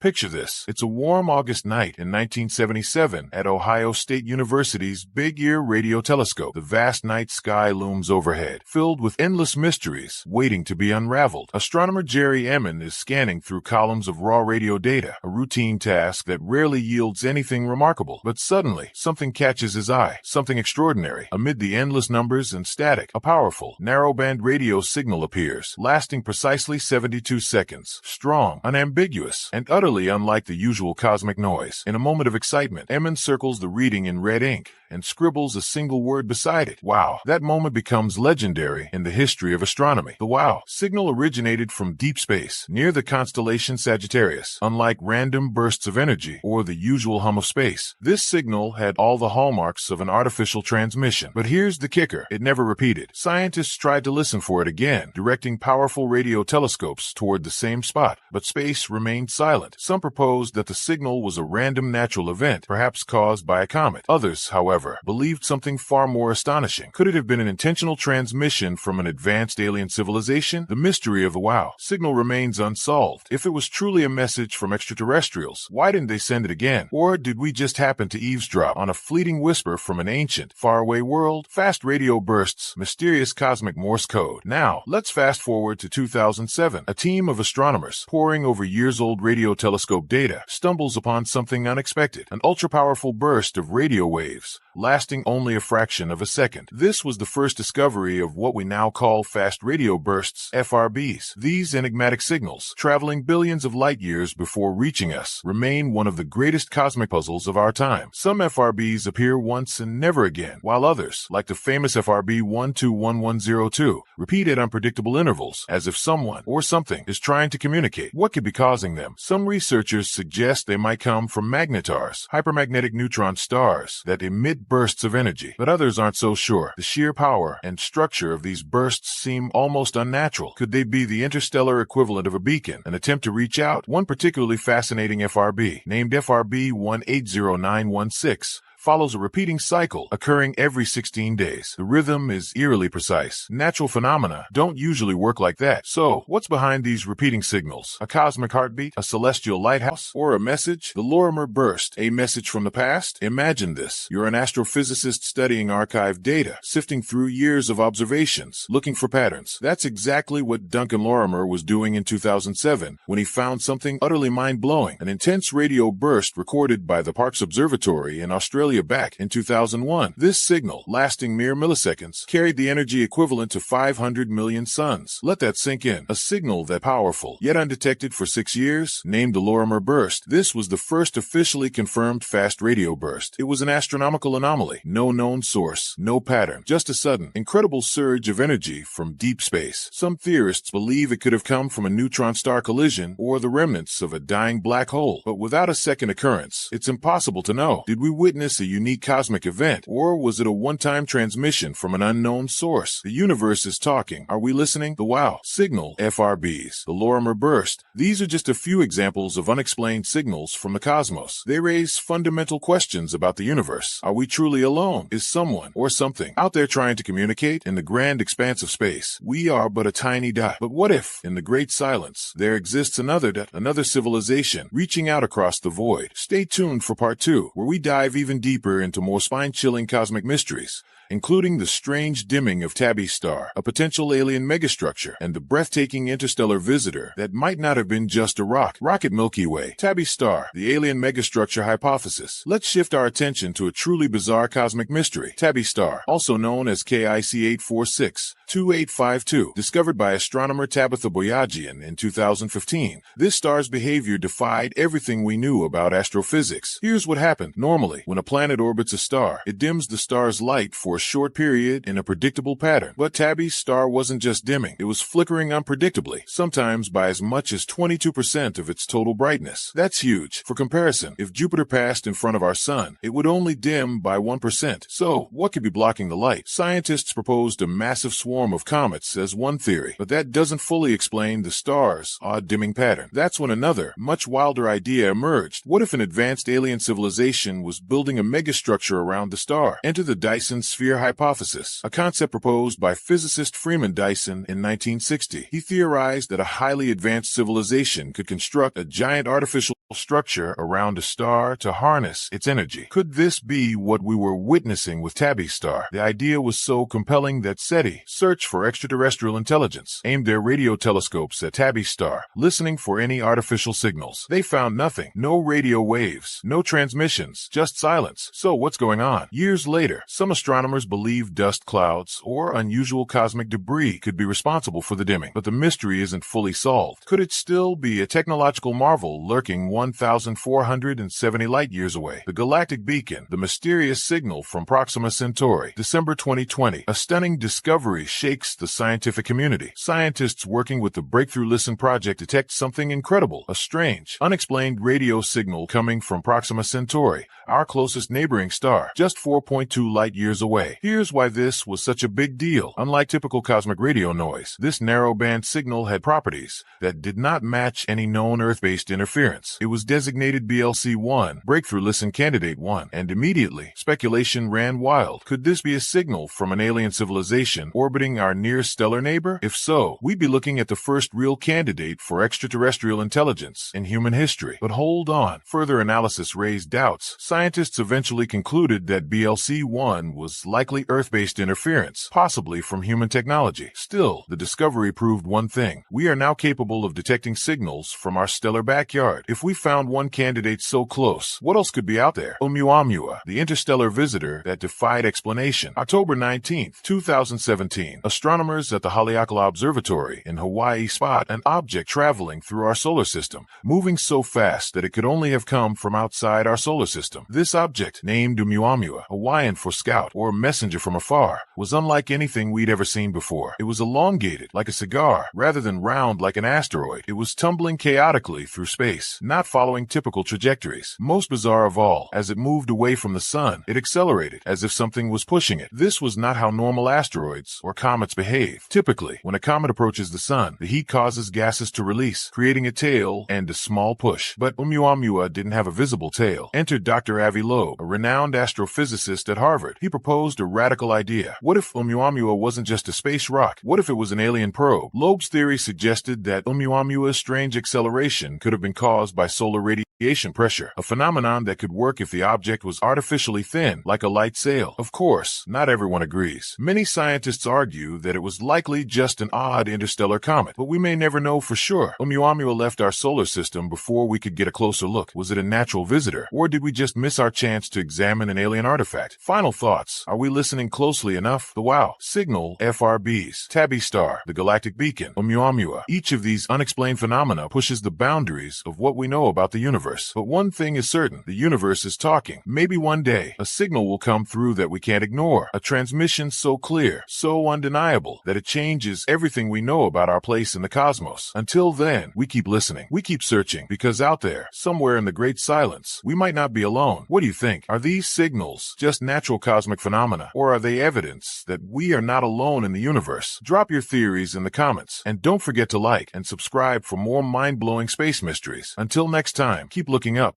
Picture this. It's a warm August night in 1977 at Ohio State University's Big Ear Radio Telescope. The vast night sky looms overhead, filled with endless mysteries waiting to be unraveled. Astronomer Jerry Emmon is scanning through columns of raw radio data, a routine task that rarely yields anything remarkable. But suddenly, something catches his eye, something extraordinary. Amid the endless numbers and static, a powerful, narrowband radio signal appears, lasting precisely 72 seconds. Strong, unambiguous, and utterly unlike the usual cosmic noise. In a moment of excitement, Emmon circles the reading in red ink and scribbles a single word beside it. Wow. That moment becomes legendary in the history of astronomy. The wow signal originated from deep space, near the constellation Sagittarius. Unlike random bursts of energy or the usual hum of space, this signal had all the hallmarks of an artificial transmission. But here's the kicker. It never repeated. Scientists tried to listen for it again, directing powerful radio telescopes toward the same spot, but space remained silent. Some proposed that the signal was a random natural event, perhaps caused by a comet. Others, however, believed something far more astonishing. Could it have been an intentional transmission from an advanced alien civilization? The mystery of the wow signal remains unsolved. If it was truly a message from extraterrestrials, why didn't they send it again? Or did we just happen to eavesdrop on a fleeting whisper from an ancient, faraway world? Fast radio bursts, mysterious cosmic Morse code. Now, let's fast forward to 2007. A team of astronomers, poring over years-old radio telescope data, stumbles upon something unexpected, an ultra-powerful burst of radio waves, lasting only a fraction of a second. This was the first discovery of what we now call fast radio bursts, FRBs. These enigmatic signals, traveling billions of light years before reaching us, remain one of the greatest cosmic puzzles of our time. Some FRBs appear once and never again, while others, like the famous FRB 121102, repeat at unpredictable intervals, as if someone or something is trying to communicate. What could be causing them? Some researchers suggest they might come from magnetars, hypermagnetic neutron stars that emit bursts of energy, but others aren't so sure. The sheer power and structure of these bursts seem almost unnatural. Could they be the interstellar equivalent of a beacon, an attempt to reach out? One particularly fascinating FRB, named FRB 180916, follows a repeating cycle occurring every 16 days. The rhythm is eerily precise. Natural phenomena don't usually work like that. So, what's behind these repeating signals? A cosmic heartbeat? A celestial lighthouse? Or a message? The Lorimer burst, a message from the past? Imagine this. You're an astrophysicist studying archived data, sifting through years of observations, looking for patterns. That's exactly what Duncan Lorimer was doing in 2007 when he found something utterly mind-blowing, an intense radio burst recorded by the Parkes Observatory in Australia back in 2001. This signal, lasting mere milliseconds, carried the energy equivalent to 500 million suns. Let that sink in. A signal that powerful, yet undetected for 6 years, named the Lorimer burst. This was the first officially confirmed fast radio burst. It was an astronomical anomaly. No known source, no pattern, just a sudden, incredible surge of energy from deep space. Some theorists believe it could have come from a neutron star collision or the remnants of a dying black hole. But without a second occurrence, it's impossible to know. Did we witness a unique cosmic event, or was it a one-time transmission from an unknown source? The universe is talking. Are we listening? The wow signal, FRBs, the Lorimer burst. These are just a few examples of unexplained signals from the cosmos. They raise fundamental questions about the universe. Are we truly alone? Is someone or something out there trying to communicate? In the grand expanse of space, we are but a tiny dot. But what if, in the great silence, there exists another dot, another civilization reaching out across the void? Stay tuned for part 2, where we dive even deeper into more spine-chilling cosmic mysteries, including the strange dimming of Tabby's star, a potential alien megastructure, and the breathtaking interstellar visitor that might not have been just a rocket Milky Way. Tabby's star, the alien megastructure hypothesis. Let's shift our attention to a truly bizarre cosmic mystery. Tabby's star, also known as KIC 846-2852, discovered by astronomer Tabitha Boyajian in 2015. This star's behavior defied everything we knew about astrophysics. Here's what happened. Normally, when a planet orbits a star, it dims the star's light for a short period in a predictable pattern. But Tabby's star wasn't just dimming, it was flickering unpredictably, sometimes by as much as 22% of its total brightness. That's huge. For comparison, if Jupiter passed in front of our sun, it would only dim by 1%. So, what could be blocking the light? Scientists proposed a massive swarm of comets as one theory, but that doesn't fully explain the star's odd dimming pattern. That's when another, much wilder idea emerged. What if an advanced alien civilization was building a megastructure around the star? Enter the Dyson sphere sphere hypothesis, a concept proposed by physicist Freeman Dyson in 1960. He theorized that a highly advanced civilization could construct a giant artificial structure around a star to harness its energy. Could this be what we were witnessing with Tabby's star? The idea was so compelling that SETI, Search for Extraterrestrial Intelligence, aimed their radio telescopes at Tabby's star, listening for any artificial signals. They found nothing. No radio waves, no transmissions, just silence. So what's going on? Years later, some astronomers believed dust clouds or unusual cosmic debris could be responsible for the dimming, but the mystery isn't fully solved. Could it still be a technological marvel lurking 1,470 light-years away? The galactic beacon, the mysterious signal from Proxima Centauri. December 2020, a stunning discovery shakes the scientific community. Scientists working with the Breakthrough Listen project detect something incredible, a strange, unexplained radio signal coming from Proxima Centauri, our closest neighboring star, just 4.2 light-years away. Here's why this was such a big deal. Unlike typical cosmic radio noise, this narrow-band signal had properties that did not match any known Earth-based interference. It was designated BLC-1, Breakthrough Listen Candidate 1, and immediately, speculation ran wild. Could this be a signal from an alien civilization orbiting our near-stellar neighbor? If so, we'd be looking at the first real candidate for extraterrestrial intelligence in human history. But hold on. Further analysis raised doubts. Scientists eventually concluded that BLC-1 was likely Earth-based interference, possibly from human technology. Still, the discovery proved one thing. We are now capable of detecting signals from our stellar backyard. If we found one candidate so close, what else could be out there? Oumuamua, the interstellar visitor that defied explanation. October 19, 2017, astronomers at the Haleakala Observatory in Hawaii spot an object traveling through our solar system, moving so fast that it could only have come from outside our solar system. This object, named Oumuamua, Hawaiian for scout or messenger from afar, was unlike anything we'd ever seen before. It was elongated, like a cigar, rather than round like an asteroid. It was tumbling chaotically through space, not following typical trajectories. Most bizarre of all, as it moved away from the sun, it accelerated, as if something was pushing it. This was not how normal asteroids or comets behave. Typically, when a comet approaches the sun, the heat causes gases to release, creating a tail and a small push. But Oumuamua didn't have a visible tail. Enter Dr. Avi Loeb, a renowned astrophysicist at Harvard. He proposed a radical idea. What if Oumuamua wasn't just a space rock? What if it was an alien probe? Loeb's theory suggested that Oumuamua's strange acceleration could have been caused by solar radiation pressure, a phenomenon that could work if the object was artificially thin, like a light sail. Of course, not everyone agrees. Many scientists argue that it was likely just an odd interstellar comet, but we may never know for sure. Oumuamua left our solar system before we could get a closer look. Was it a natural visitor, or did we just miss our chance to examine an alien artifact? Final thoughts. Are we listening closely enough? The WOW signal, FRBs, Tabby star, the galactic beacon, Oumuamua. Each of these unexplained phenomena pushes the boundaries of what we know about the universe. But one thing is certain, the universe is talking. Maybe one day, a signal will come through that we can't ignore. A transmission so clear, so undeniable, that it changes everything we know about our place in the cosmos. Until then, we keep listening. We keep searching, because out there, somewhere in the great silence, we might not be alone. What do you think? Are these signals just natural cosmic phenomena, or are they evidence that we are not alone in the universe? Drop your theories in the comments, and don't forget to like and subscribe for more mind-blowing space mysteries. Until next time, keep looking up.